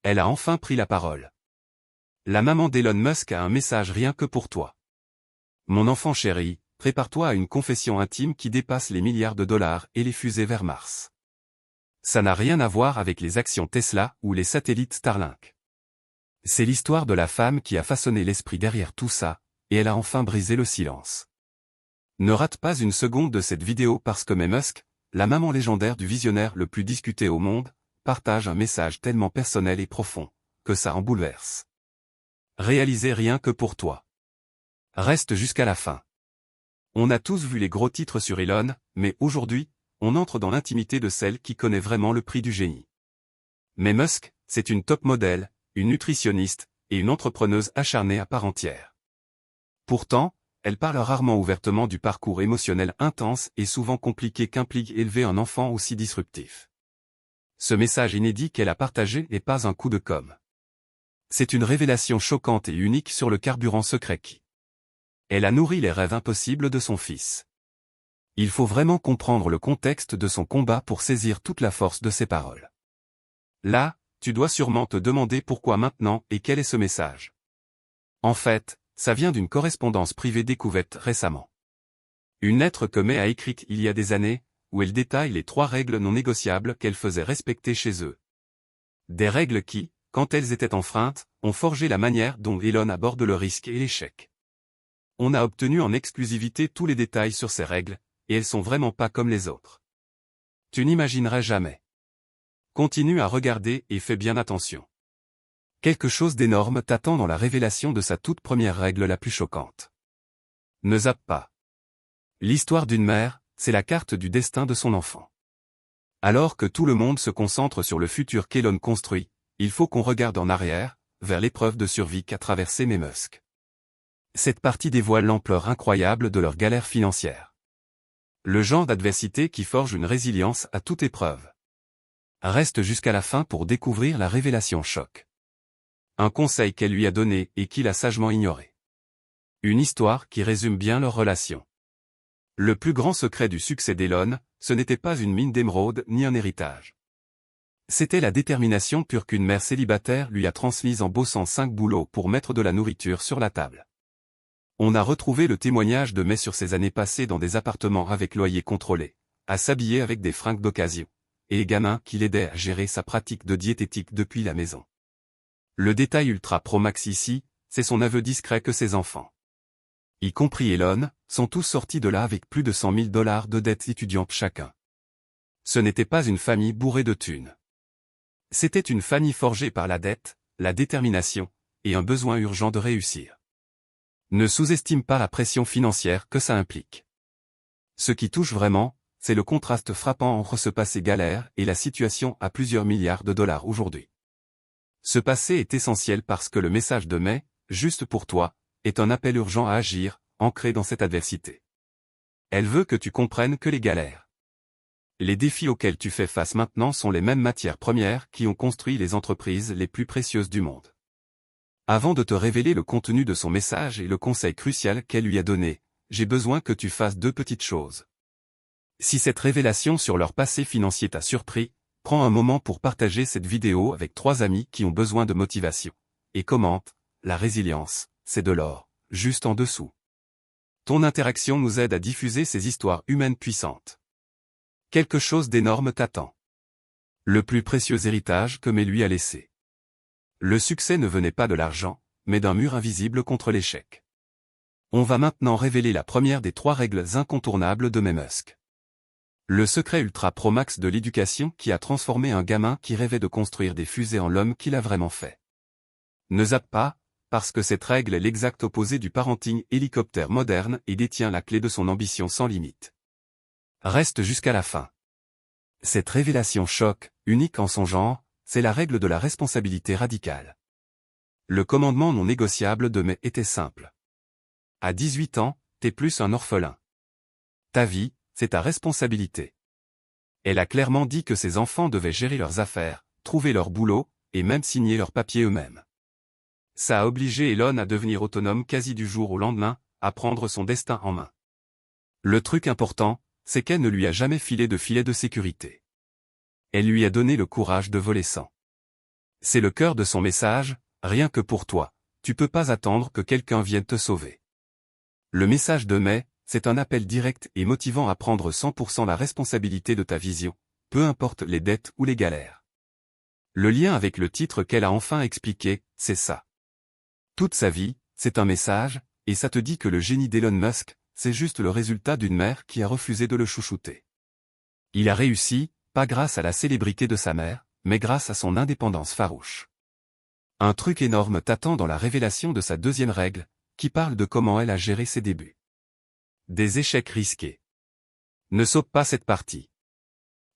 Elle a enfin pris la parole. La maman d'Elon Musk a un message rien que pour toi. Mon enfant chéri, prépare-toi à une confession intime qui dépasse les milliards de dollars et les fusées vers Mars. Ça n'a rien à voir avec les actions Tesla ou les satellites Starlink. C'est l'histoire de la femme qui a façonné l'esprit derrière tout ça, et elle a enfin brisé le silence. Ne rate pas une seconde de cette vidéo parce que Musk, la maman légendaire du visionnaire le plus discuté au monde, partage un message tellement personnel et profond, que ça en bouleverse. Réalisé rien que pour toi. Reste jusqu'à la fin. On a tous vu les gros titres sur Elon, mais aujourd'hui, on entre dans l'intimité de celle qui connaît vraiment le prix du génie. Mais Musk, c'est une top modèle, une nutritionniste, et une entrepreneuse acharnée à part entière. Pourtant, elle parle rarement ouvertement du parcours émotionnel intense et souvent compliqué qu'implique élever un enfant aussi disruptif. Ce message inédit qu'elle a partagé n'est pas un coup de com'. C'est une révélation choquante et unique sur le carburant secret qui. Elle a nourri les rêves impossibles de son fils. Il faut vraiment comprendre le contexte de son combat pour saisir toute la force de ses paroles. Là, tu dois sûrement te demander pourquoi maintenant et quel est ce message. En fait, ça vient d'une correspondance privée découverte récemment. Une lettre que May a écrite il y a des années, où elle détaille les 3 règles non négociables qu'elle faisait respecter chez eux. Des règles qui, quand elles étaient enfreintes, ont forgé la manière dont Elon aborde le risque et l'échec. On a obtenu en exclusivité tous les détails sur ces règles, et elles sont vraiment pas comme les autres. Tu n'imaginerais jamais. Continue à regarder et fais bien attention. Quelque chose d'énorme t'attend dans la révélation de sa toute première règle la plus choquante. Ne zappe pas. L'histoire d'une mère, c'est la carte du destin de son enfant. Alors que tout le monde se concentre sur le futur qu'Elon construit, il faut qu'on regarde en arrière, vers l'épreuve de survie qu'a traversé Musk. Cette partie dévoile l'ampleur incroyable de leur galère financière. Le genre d'adversité qui forge une résilience à toute épreuve. Reste jusqu'à la fin pour découvrir la révélation choc. Un conseil qu'elle lui a donné et qu'il a sagement ignoré. Une histoire qui résume bien leur relation. Le plus grand secret du succès d'Elon, ce n'était pas une mine d'émeraude ni un héritage. C'était la détermination pure qu'une mère célibataire lui a transmise en bossant 5 boulots pour mettre de la nourriture sur la table. On a retrouvé le témoignage de May sur ses années passées dans des appartements avec loyer contrôlé, à s'habiller avec des fringues d'occasion, et les gamins qui l'aidaient à gérer sa pratique de diététique depuis la maison. Le détail ultra pro max ici, c'est son aveu discret que ses enfants, y compris Elon, sont tous sortis de là avec plus de 100 000 $ de dettes étudiantes chacun. Ce n'était pas une famille bourrée de thunes. C'était une famille forgée par la dette, la détermination, et un besoin urgent de réussir. Ne sous-estime pas la pression financière que ça implique. Ce qui touche vraiment, c'est le contraste frappant entre ce passé galère et la situation à plusieurs milliards de dollars aujourd'hui. Ce passé est essentiel parce que le message de May, juste pour toi, est un appel urgent à agir, ancré dans cette adversité. Elle veut que tu comprennes que les galères, les défis auxquels tu fais face maintenant sont les mêmes matières premières qui ont construit les entreprises les plus précieuses du monde. Avant de te révéler le contenu de son message et le conseil crucial qu'elle lui a donné, j'ai besoin que tu fasses 2 petites choses. Si cette révélation sur leur passé financier t'a surpris, prends un moment pour partager cette vidéo avec 3 amis qui ont besoin de motivation. Et commente, la résilience, c'est de l'or, juste en dessous. Ton interaction nous aide à diffuser ces histoires humaines puissantes. Quelque chose d'énorme t'attend. Le plus précieux héritage que May lui a laissé. Le succès ne venait pas de l'argent, mais d'un mur invisible contre l'échec. On va maintenant révéler la première des 3 règles incontournables de May Musk. Le secret ultra pro max de l'éducation qui a transformé un gamin qui rêvait de construire des fusées en l'homme qu'il a vraiment fait. Ne zappe pas, parce que cette règle est l'exact opposé du parenting hélicoptère moderne et détient la clé de son ambition sans limite. Reste jusqu'à la fin. Cette révélation choc, unique en son genre, c'est la règle de la responsabilité radicale. Le commandement non négociable de May était simple. À 18 ans, t'es plus un orphelin. Ta vie, c'est ta responsabilité. Elle a clairement dit que ses enfants devaient gérer leurs affaires, trouver leur boulot, et même signer leurs papiers eux-mêmes. Ça a obligé Elon à devenir autonome quasi du jour au lendemain, à prendre son destin en main. Le truc important, c'est qu'elle ne lui a jamais filé de filet de sécurité. Elle lui a donné le courage de voler sans. C'est le cœur de son message, rien que pour toi, tu peux pas attendre que quelqu'un vienne te sauver. Le message de mai, c'est un appel direct et motivant à prendre 100% la responsabilité de ta vision, peu importe les dettes ou les galères. Le lien avec le titre qu'elle a enfin expliqué, c'est ça. Toute sa vie, c'est un message, et ça te dit que le génie d'Elon Musk, c'est juste le résultat d'une mère qui a refusé de le chouchouter. Il a réussi, pas grâce à la célébrité de sa mère, mais grâce à son indépendance farouche. Un truc énorme t'attend dans la révélation de sa deuxième règle, qui parle de comment elle a géré ses débuts. Des échecs risqués. Ne saute pas cette partie.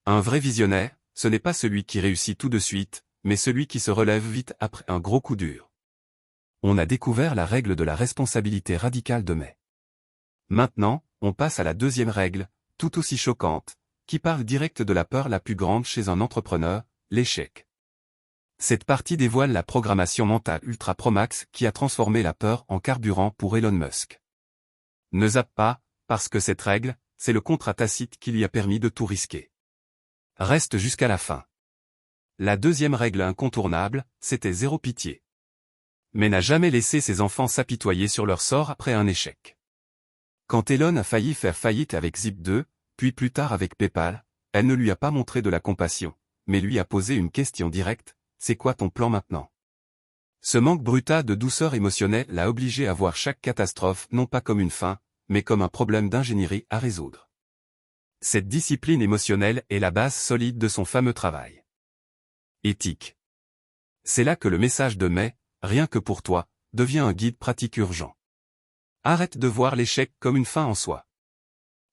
Un vrai visionnaire, ce n'est pas celui qui réussit tout de suite, mais celui qui se relève vite après un gros coup dur. On a découvert la règle de la responsabilité radicale de mai. Maintenant, on passe à la deuxième règle, tout aussi choquante, qui parle direct de la peur la plus grande chez un entrepreneur, l'échec. Cette partie dévoile la programmation mentale Ultra Pro Max qui a transformé la peur en carburant pour Elon Musk. Ne zappe pas, parce que cette règle, c'est le contrat tacite qui lui a permis de tout risquer. Reste jusqu'à la fin. La deuxième règle incontournable, c'était zéro pitié. Mais n'a jamais laissé ses enfants s'apitoyer sur leur sort après un échec. Quand Elon a failli faire faillite avec Zip2, puis plus tard avec PayPal, elle ne lui a pas montré de la compassion, mais lui a posé une question directe, c'est quoi ton plan maintenant? Ce manque brutal de douceur émotionnelle l'a obligé à voir chaque catastrophe non pas comme une fin, mais comme un problème d'ingénierie à résoudre. Cette discipline émotionnelle est la base solide de son fameux travail. Éthique. C'est là que le message de mai, rien que pour toi, devient un guide pratique urgent. Arrête de voir l'échec comme une fin en soi.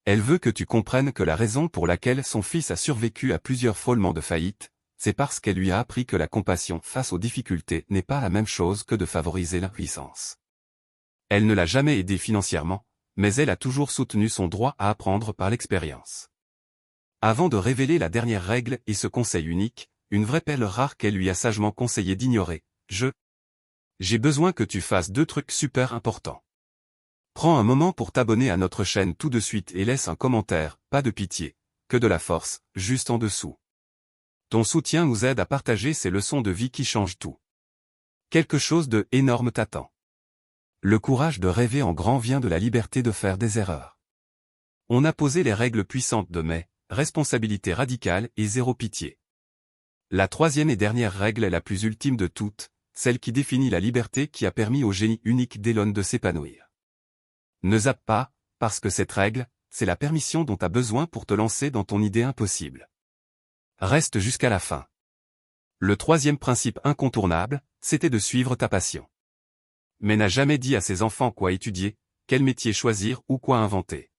Elle veut que tu comprennes que la raison pour laquelle son fils a survécu à plusieurs frôlements de faillite, c'est parce qu'elle lui a appris que la compassion face aux difficultés n'est pas la même chose que de favoriser l'impuissance. Elle ne l'a jamais aidé financièrement, mais elle a toujours soutenu son droit à apprendre par l'expérience. Avant de révéler la dernière règle et ce conseil unique, une vraie perle rare qu'elle lui a sagement conseillé d'ignorer, j'ai besoin que tu fasses 2 trucs super importants. Prends un moment pour t'abonner à notre chaîne tout de suite et laisse un commentaire, pas de pitié, que de la force, juste en dessous. Ton soutien nous aide à partager ces leçons de vie qui changent tout. Quelque chose de énorme t'attend. Le courage de rêver en grand vient de la liberté de faire des erreurs. On a posé les règles puissantes de mai, responsabilité radicale et zéro pitié. La troisième et dernière règle est la plus ultime de toutes, celle qui définit la liberté qui a permis au génie unique d'Elon de s'épanouir. Ne zappe pas, parce que cette règle, c'est la permission dont tu as besoin pour te lancer dans ton idée impossible. Reste jusqu'à la fin. Le troisième principe incontournable, c'était de suivre ta passion. Mais n'a jamais dit à ses enfants quoi étudier, quel métier choisir ou quoi inventer.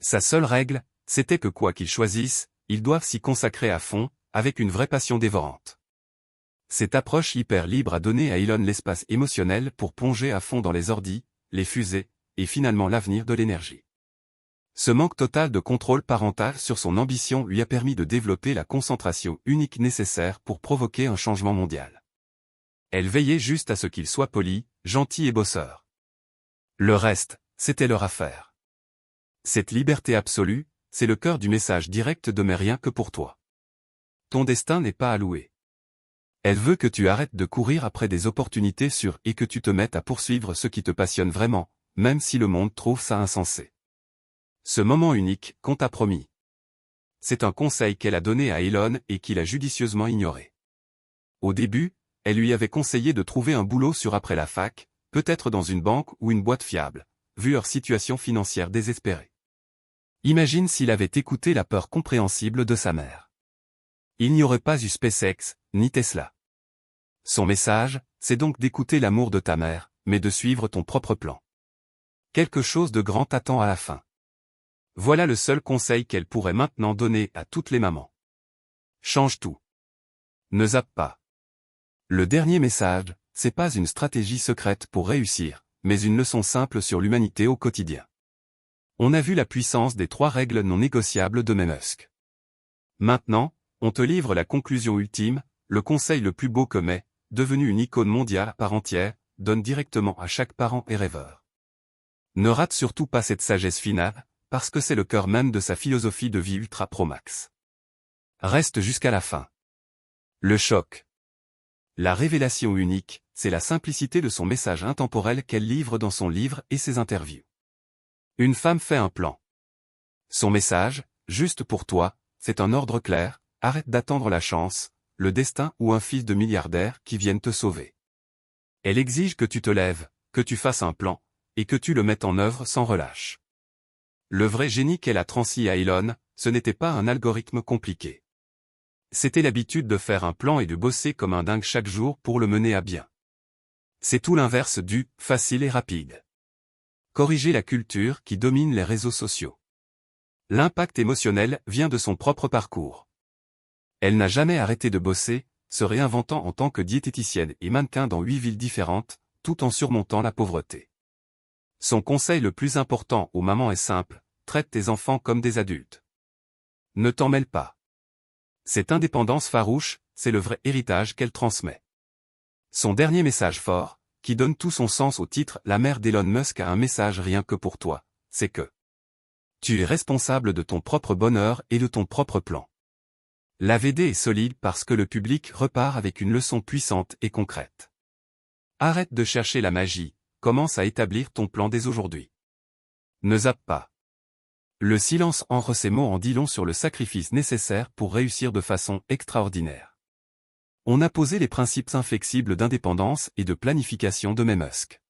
Sa seule règle, c'était que quoi qu'ils choisissent, ils doivent s'y consacrer à fond, avec une vraie passion dévorante. Cette approche hyper libre a donné à Elon l'espace émotionnel pour plonger à fond dans les ordis, les fusées, et finalement l'avenir de l'énergie. Ce manque total de contrôle parental sur son ambition lui a permis de développer la concentration unique nécessaire pour provoquer un changement mondial. Elle veillait juste à ce qu'il soit poli, gentil et bosseur. Le reste, c'était leur affaire. Cette liberté absolue, c'est le cœur du message direct de Mais rien que pour toi. Ton destin n'est pas à louer. Elle veut que tu arrêtes de courir après des opportunités sûres et que tu te mettes à poursuivre ce qui te passionne vraiment, même si le monde trouve ça insensé. Ce moment unique qu'on t'a promis. C'est un conseil qu'elle a donné à Elon et qu'il a judicieusement ignoré. Au début, elle lui avait conseillé de trouver un boulot sur après la fac, peut-être dans une banque ou une boîte fiable, vu leur situation financière désespérée. Imagine s'il avait écouté la peur compréhensible de sa mère. Il n'y aurait pas eu SpaceX, ni Tesla. Son message, c'est donc d'écouter l'amour de ta mère, mais de suivre ton propre plan. Quelque chose de grand t'attend à la fin. Voilà le seul conseil qu'elle pourrait maintenant donner à toutes les mamans. Change tout. Ne zappe pas. Le dernier message, c'est pas une stratégie secrète pour réussir, mais une leçon simple sur l'humanité au quotidien. On a vu la puissance des 3 règles non négociables de Musk. Maintenant, on te livre la conclusion ultime, le conseil le plus beau que May, devenu une icône mondiale à part entière, donne directement à chaque parent et rêveur. Ne rate surtout pas cette sagesse finale, parce que c'est le cœur même de sa philosophie de vie Ultra Pro Max. Reste jusqu'à la fin. Le choc. La révélation unique, c'est la simplicité de son message intemporel qu'elle livre dans son livre et ses interviews. Une femme fait un plan. Son message, juste pour toi, c'est un ordre clair, arrête d'attendre la chance, le destin ou un fils de milliardaire qui vienne te sauver. Elle exige que tu te lèves, que tu fasses un plan, et que tu le mettes en œuvre sans relâche. Le vrai génie qu'elle a transmis à Elon, ce n'était pas un algorithme compliqué. C'était l'habitude de faire un plan et de bosser comme un dingue chaque jour pour le mener à bien. C'est tout l'inverse du « facile et rapide ». Corriger la culture qui domine les réseaux sociaux. L'impact émotionnel vient de son propre parcours. Elle n'a jamais arrêté de bosser, se réinventant en tant que diététicienne et mannequin dans 8 villes différentes, tout en surmontant la pauvreté. Son conseil le plus important aux mamans est simple, traite tes enfants comme des adultes. Ne t'en mêle pas. Cette indépendance farouche, c'est le vrai héritage qu'elle transmet. Son dernier message fort, qui donne tout son sens au titre « La mère d'Elon Musk a un message rien que pour toi », c'est que tu es responsable de ton propre bonheur et de ton propre plan. La VD est solide parce que le public repart avec une leçon puissante et concrète. Arrête de chercher la magie, commence à établir ton plan dès aujourd'hui. Ne zappe pas. Le silence entre ces mots en dit long sur le sacrifice nécessaire pour réussir de façon extraordinaire. On a posé les principes inflexibles d'indépendance et de planification de Musk.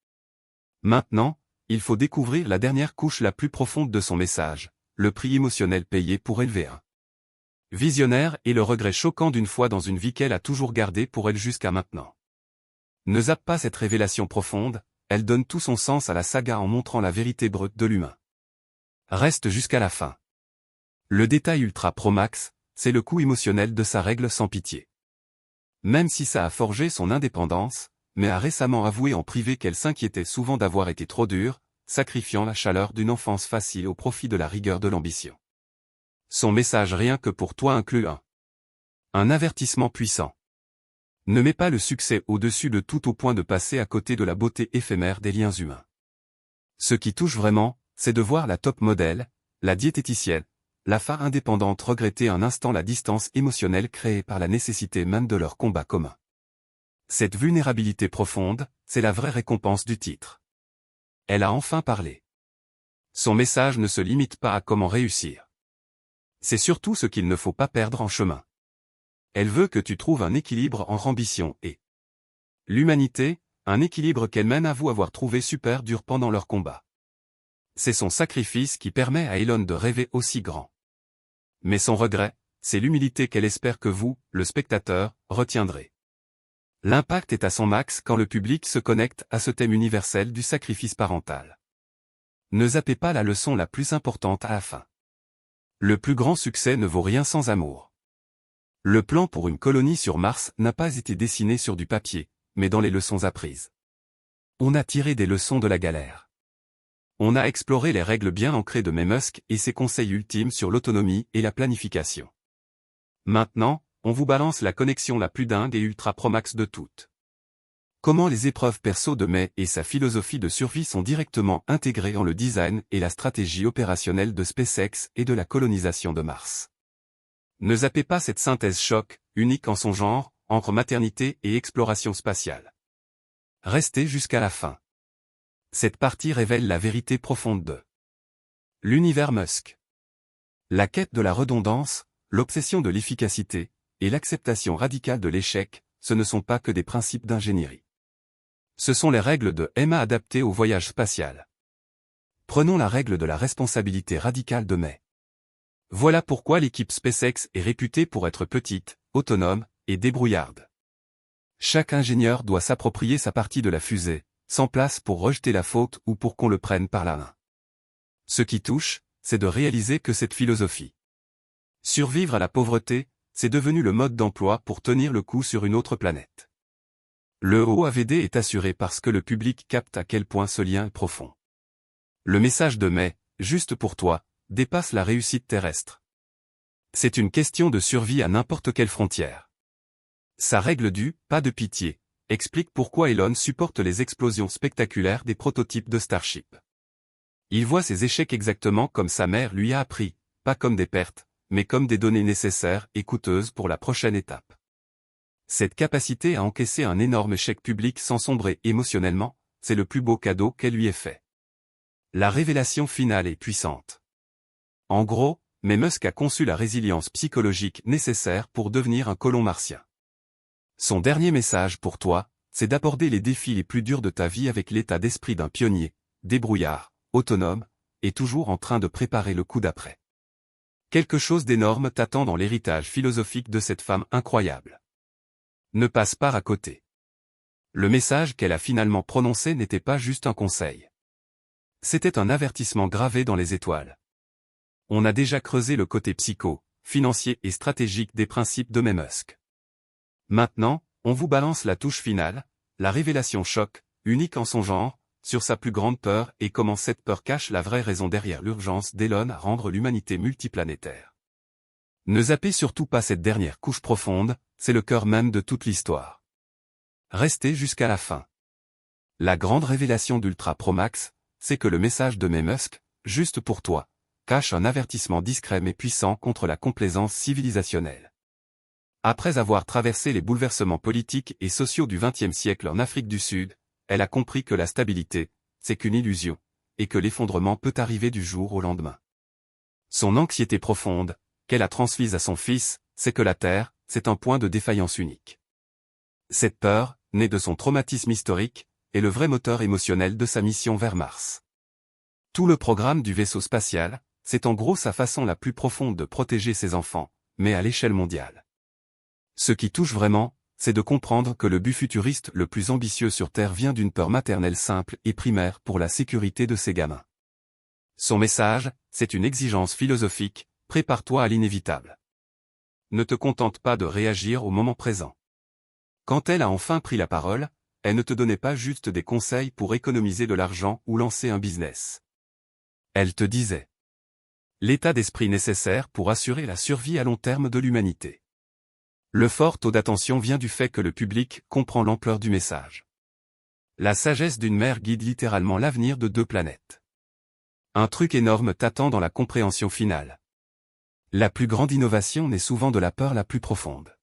Maintenant, il faut découvrir la dernière couche la plus profonde de son message, le prix émotionnel payé pour élever un visionnaire et le regret choquant d'une foi dans une vie qu'elle a toujours gardée pour elle jusqu'à maintenant. Ne zappe pas cette révélation profonde, elle donne tout son sens à la saga en montrant la vérité brute de l'humain. Reste jusqu'à la fin. Le détail ultra pro max, c'est le coût émotionnel de sa règle sans pitié. Même si ça a forgé son indépendance, mais a récemment avoué en privé qu'elle s'inquiétait souvent d'avoir été trop dure, sacrifiant la chaleur d'une enfance facile au profit de la rigueur de l'ambition. Son message rien que pour toi inclut un avertissement puissant. Ne mets pas le succès au-dessus de tout au point de passer à côté de la beauté éphémère des liens humains. Ce qui touche vraiment, c'est de voir la top modèle, la diététicienne, la femme indépendante regretter un instant la distance émotionnelle créée par la nécessité même de leur combat commun. Cette vulnérabilité profonde, c'est la vraie récompense du titre. Elle a enfin parlé. Son message ne se limite pas à comment réussir. C'est surtout ce qu'il ne faut pas perdre en chemin. Elle veut que tu trouves un équilibre entre ambition et l'humanité, un équilibre qu'elle-même avoue avoir trouvé super dur pendant leur combat. C'est son sacrifice qui permet à Elon de rêver aussi grand. Mais son regret, c'est l'humilité qu'elle espère que vous, le spectateur, retiendrez. L'impact est à son max quand le public se connecte à ce thème universel du sacrifice parental. Ne zappez pas la leçon la plus importante à la fin. Le plus grand succès ne vaut rien sans amour. Le plan pour une colonie sur Mars n'a pas été dessiné sur du papier, mais dans les leçons apprises. On a tiré des leçons de la galère. On a exploré les règles bien ancrées de Musk et ses conseils ultimes sur l'autonomie et la planification. Maintenant, on vous balance la connexion la plus dingue et ultra pro-max de toutes. Comment les épreuves perso de May et sa philosophie de survie sont directement intégrées dans le design et la stratégie opérationnelle de SpaceX et de la colonisation de Mars. Ne zappez pas cette synthèse choc, unique en son genre, entre maternité et exploration spatiale. Restez jusqu'à la fin. Cette partie révèle la vérité profonde de l'univers Musk. La quête de la redondance, l'obsession de l'efficacité, et l'acceptation radicale de l'échec, ce ne sont pas que des principes d'ingénierie. Ce sont les règles de Emma adaptées au voyage spatial. Prenons la règle de la responsabilité radicale de May. Voilà pourquoi l'équipe SpaceX est réputée pour être petite, autonome, et débrouillarde. Chaque ingénieur doit s'approprier sa partie de la fusée, sans place pour rejeter la faute ou pour qu'on le prenne par la main. Ce qui touche, c'est de réaliser que cette philosophie. Survivre à la pauvreté, c'est devenu le mode d'emploi pour tenir le coup sur une autre planète. Le OAVD est assuré parce que le public capte à quel point ce lien est profond. Le message de May, juste pour toi, dépasse la réussite terrestre. C'est une question de survie à n'importe quelle frontière. Sa règle du « pas de pitié » explique pourquoi Elon supporte les explosions spectaculaires des prototypes de Starship. Il voit ses échecs exactement comme sa mère lui a appris, pas comme des pertes, mais comme des données nécessaires et coûteuses pour la prochaine étape. Cette capacité à encaisser un énorme échec public sans sombrer émotionnellement, c'est le plus beau cadeau qu'elle lui ait fait. La révélation finale est puissante. En gros, Musk a conçu la résilience psychologique nécessaire pour devenir un colon martien. Son dernier message pour toi, c'est d'aborder les défis les plus durs de ta vie avec l'état d'esprit d'un pionnier, débrouillard, autonome, et toujours en train de préparer le coup d'après. Quelque chose d'énorme t'attend dans l'héritage philosophique de cette femme incroyable. Ne passe pas à côté. Le message qu'elle a finalement prononcé n'était pas juste un conseil. C'était un avertissement gravé dans les étoiles. On a déjà creusé le côté psycho, financier et stratégique des principes de Musk. Maintenant, on vous balance la touche finale, la révélation choc, unique en son genre, sur sa plus grande peur et comment cette peur cache la vraie raison derrière l'urgence d'Elon à rendre l'humanité multiplanétaire. Ne zappez surtout pas cette dernière couche profonde, c'est le cœur même de toute l'histoire. Restez jusqu'à la fin. La grande révélation d'Ultra Pro Max, c'est que le message de Musk, juste pour toi, cache un avertissement discret mais puissant contre la complaisance civilisationnelle. Après avoir traversé les bouleversements politiques et sociaux du XXe siècle en Afrique du Sud, elle a compris que la stabilité, c'est qu'une illusion, et que l'effondrement peut arriver du jour au lendemain. Son anxiété profonde, qu'elle a transmise à son fils, c'est que la Terre, c'est un point de défaillance unique. Cette peur, née de son traumatisme historique, est le vrai moteur émotionnel de sa mission vers Mars. Tout le programme du vaisseau spatial, c'est en gros sa façon la plus profonde de protéger ses enfants, mais à l'échelle mondiale. Ce qui touche vraiment, c'est de comprendre que le but futuriste le plus ambitieux sur Terre vient d'une peur maternelle simple et primaire pour la sécurité de ses gamins. Son message, c'est une exigence philosophique, prépare-toi à l'inévitable. Ne te contente pas de réagir au moment présent. Quand elle a enfin pris la parole, elle ne te donnait pas juste des conseils pour économiser de l'argent ou lancer un business. Elle te disait l'état d'esprit nécessaire pour assurer la survie à long terme de l'humanité. Le fort taux d'attention vient du fait que le public comprend l'ampleur du message. La sagesse d'une mère guide littéralement l'avenir de 2 planètes. Un truc énorme t'attend dans la compréhension finale. La plus grande innovation naît souvent de la peur la plus profonde.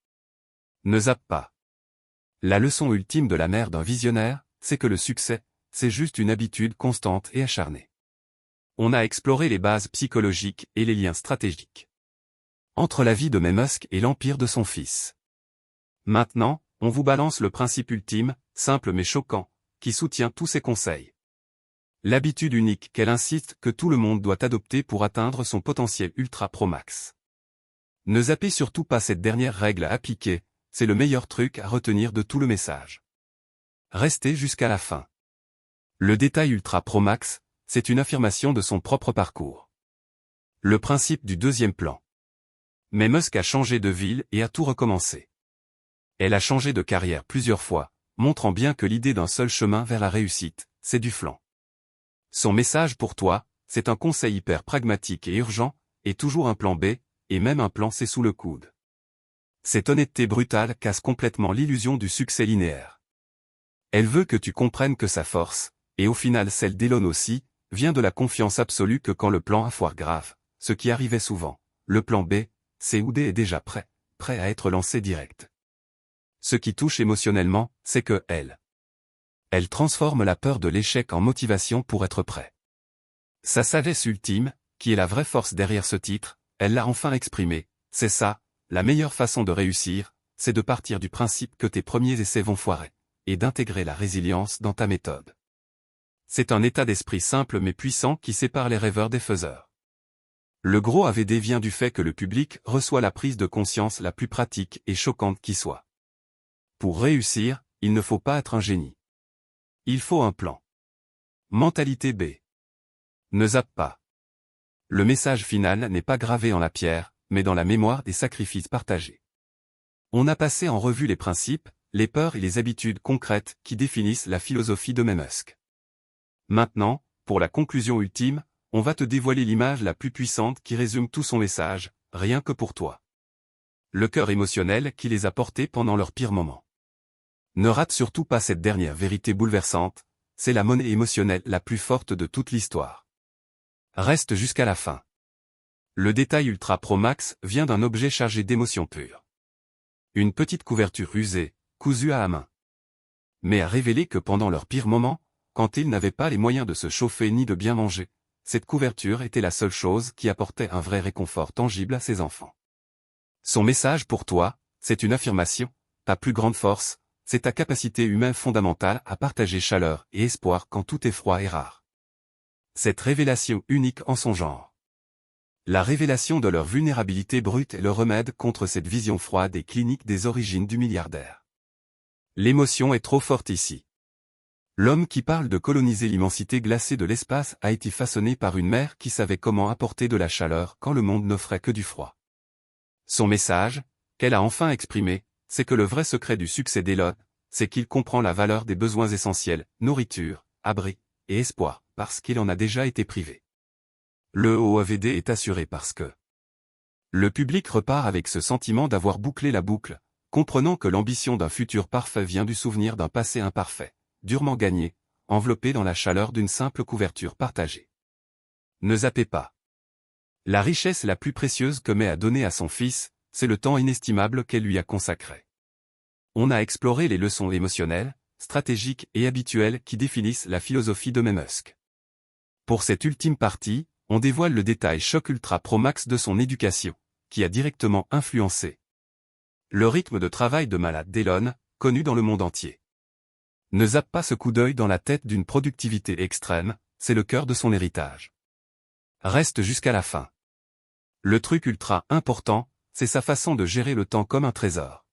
Ne zappe pas. La leçon ultime de la mère d'un visionnaire, c'est que le succès, c'est juste une habitude constante et acharnée. On a exploré les bases psychologiques et les liens stratégiques entre la vie de Musk et l'empire de son fils. Maintenant, on vous balance le principe ultime, simple mais choquant, qui soutient tous ses conseils. L'habitude unique qu'elle insiste que tout le monde doit adopter pour atteindre son potentiel ultra pro max. Ne zappez surtout pas cette dernière règle à appliquer, c'est le meilleur truc à retenir de tout le message. Restez jusqu'à la fin. Le détail ultra pro max, c'est une affirmation de son propre parcours. Le principe du deuxième plan. Mais Musk a changé de ville et a tout recommencé. Elle a changé de carrière plusieurs fois, montrant bien que l'idée d'un seul chemin vers la réussite, c'est du flanc. Son message pour toi, c'est un conseil hyper pragmatique et urgent, et toujours un plan B, et même un plan C sous le coude. Cette honnêteté brutale casse complètement l'illusion du succès linéaire. Elle veut que tu comprennes que sa force, et au final celle d'Elon aussi, vient de la confiance absolue que quand le plan A foire grave, ce qui arrivait souvent, le plan B, C ou D est déjà prêt à être lancé direct. Ce qui touche émotionnellement, c'est que elle transforme la peur de l'échec en motivation pour être prêt. Sa sagesse ultime, qui est la vraie force derrière ce titre, elle l'a enfin exprimé, c'est ça, la meilleure façon de réussir, c'est de partir du principe que tes premiers essais vont foirer, et d'intégrer la résilience dans ta méthode. C'est un état d'esprit simple mais puissant qui sépare les rêveurs des faiseurs. Le gros AVD vient du fait que le public reçoit la prise de conscience la plus pratique et choquante qui soit. Pour réussir, il ne faut pas être un génie. Il faut un plan. Mentalité B. Ne zappe pas. Le message final n'est pas gravé en la pierre, mais dans la mémoire des sacrifices partagés. On a passé en revue les principes, les peurs et les habitudes concrètes qui définissent la philosophie de Musk. Maintenant, pour la conclusion ultime, on va te dévoiler l'image la plus puissante qui résume tout son message, rien que pour toi. Le cœur émotionnel qui les a portés pendant leur pire moment. Ne rate surtout pas cette dernière vérité bouleversante, c'est la monnaie émotionnelle la plus forte de toute l'histoire. Reste jusqu'à la fin. Le détail ultra pro max vient d'un objet chargé d'émotions pures. Une petite couverture usée, cousue à la main. Mais a révélé que pendant leur pire moment, quand ils n'avaient pas les moyens de se chauffer ni de bien manger, cette couverture était la seule chose qui apportait un vrai réconfort tangible à ses enfants. Son message pour toi, c'est une affirmation, ta plus grande force, c'est ta capacité humaine fondamentale à partager chaleur et espoir quand tout est froid et rare. Cette révélation unique en son genre. La révélation de leur vulnérabilité brute est le remède contre cette vision froide et clinique des origines du milliardaire. L'émotion est trop forte ici. L'homme qui parle de coloniser l'immensité glacée de l'espace a été façonné par une mère qui savait comment apporter de la chaleur quand le monde n'offrait que du froid. Son message, qu'elle a enfin exprimé, c'est que le vrai secret du succès d'Elon, c'est qu'il comprend la valeur des besoins essentiels, nourriture, abri, et espoir, parce qu'il en a déjà été privé. Le OEVD est assuré parce que le public repart avec ce sentiment d'avoir bouclé la boucle, comprenant que l'ambition d'un futur parfait vient du souvenir d'un passé imparfait, durement gagné, enveloppé dans la chaleur d'une simple couverture partagée. Ne zappez pas. La richesse la plus précieuse que May a donnée à son fils, c'est le temps inestimable qu'elle lui a consacré. On a exploré les leçons émotionnelles, stratégiques et habituelles qui définissent la philosophie de May Musk. Pour cette ultime partie, on dévoile le détail choc ultra pro max de son éducation, qui a directement influencé le rythme de travail de malade d'Elon, connu dans le monde entier. Ne zappe pas ce coup d'œil dans la tête d'une productivité extrême, c'est le cœur de son héritage. Reste jusqu'à la fin. Le truc ultra important, c'est sa façon de gérer le temps comme un trésor.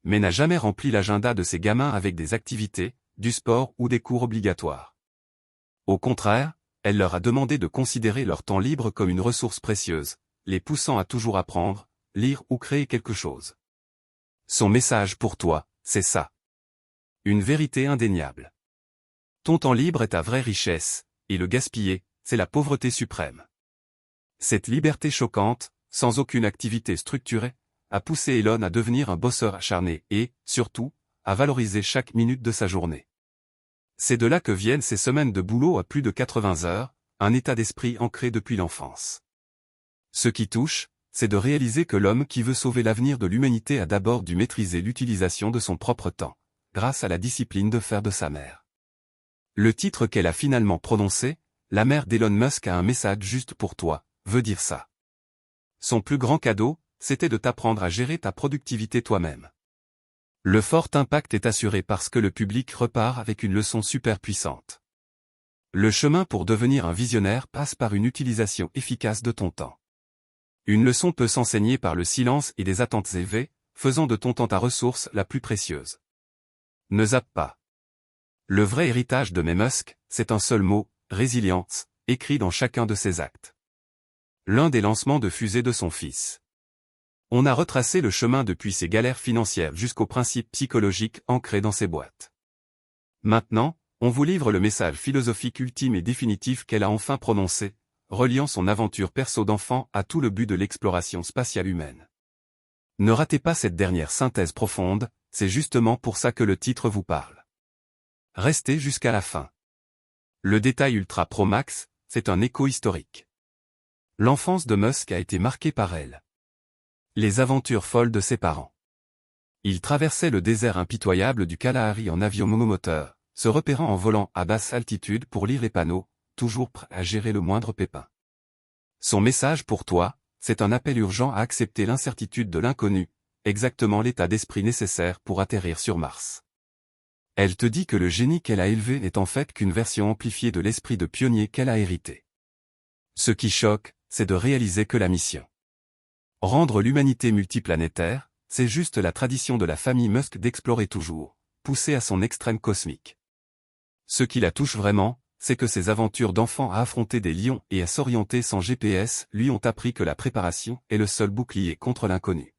Mais n'a jamais rempli l'agenda de ses gamins avec des activités, du sport ou des cours obligatoires. Au contraire, elle leur a demandé de considérer leur temps libre comme une ressource précieuse, les poussant à toujours apprendre, lire ou créer quelque chose. Son message pour toi, c'est ça. Une vérité indéniable. Ton temps libre est ta vraie richesse, et le gaspiller, c'est la pauvreté suprême. Cette liberté choquante, sans aucune activité structurée, a poussé Elon à devenir un bosseur acharné et, surtout, à valoriser chaque minute de sa journée. C'est de là que viennent ces semaines de boulot à plus de 80 heures, un état d'esprit ancré depuis l'enfance. Ce qui touche, c'est de réaliser que l'homme qui veut sauver l'avenir de l'humanité a d'abord dû maîtriser l'utilisation de son propre temps, grâce à la discipline de fer de sa mère. Le titre qu'elle a finalement prononcé, la mère d'Elon Musk a un message juste pour toi, veut dire ça. Son plus grand cadeau, c'était de t'apprendre à gérer ta productivité toi-même. Le fort impact est assuré parce que le public repart avec une leçon super puissante. Le chemin pour devenir un visionnaire passe par une utilisation efficace de ton temps. Une leçon peut s'enseigner par le silence et des attentes élevées, faisant de ton temps ta ressource la plus précieuse. Ne zappe pas. Le vrai héritage de May Musk, c'est un seul mot, résilience, écrit dans chacun de ses actes. L'un des lancements de fusée de son fils. On a retracé le chemin depuis ses galères financières jusqu'aux principes psychologiques ancrés dans ses boîtes. Maintenant, on vous livre le message philosophique ultime et définitif qu'elle a enfin prononcé, reliant son aventure perso d'enfant à tout le but de l'exploration spatiale humaine. Ne ratez pas cette dernière synthèse profonde, c'est justement pour ça que le titre vous parle. Restez jusqu'à la fin. Le détail ultra pro max, c'est un écho historique. L'enfance de Musk a été marquée par elle. Les aventures folles de ses parents. Il traversait le désert impitoyable du Kalahari en avion monomoteur, se repérant en volant à basse altitude pour lire les panneaux, toujours prêt à gérer le moindre pépin. Son message pour toi, c'est un appel urgent à accepter l'incertitude de l'inconnu, exactement l'état d'esprit nécessaire pour atterrir sur Mars. Elle te dit que le génie qu'elle a élevé n'est en fait qu'une version amplifiée de l'esprit de pionnier qu'elle a hérité. Ce qui choque, c'est de réaliser que la mission. Rendre l'humanité multiplanétaire, c'est juste la tradition de la famille Musk d'explorer toujours, poussée à son extrême cosmique. Ce qui la touche vraiment, c'est que ses aventures d'enfant à affronter des lions et à s'orienter sans GPS lui ont appris que la préparation est le seul bouclier contre l'inconnu.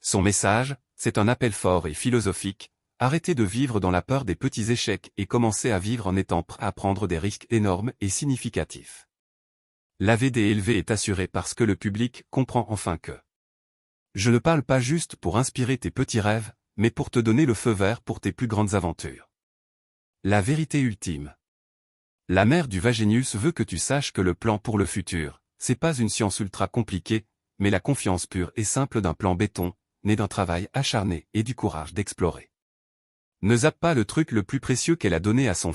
Son message, c'est un appel fort et philosophique, arrêtez de vivre dans la peur des petits échecs et commencez à vivre en étant prêt à prendre des risques énormes et significatifs. L'AVD élevé est assuré parce que le public comprend enfin que je ne parle pas juste pour inspirer tes petits rêves, mais pour te donner le feu vert pour tes plus grandes aventures. La vérité ultime. La mère du Vagenius veut que tu saches que le plan pour le futur, c'est pas une science ultra compliquée, mais la confiance pure et simple d'un plan béton, née d'un travail acharné et du courage d'explorer. Ne zappe pas le truc le plus précieux qu'elle a donné à son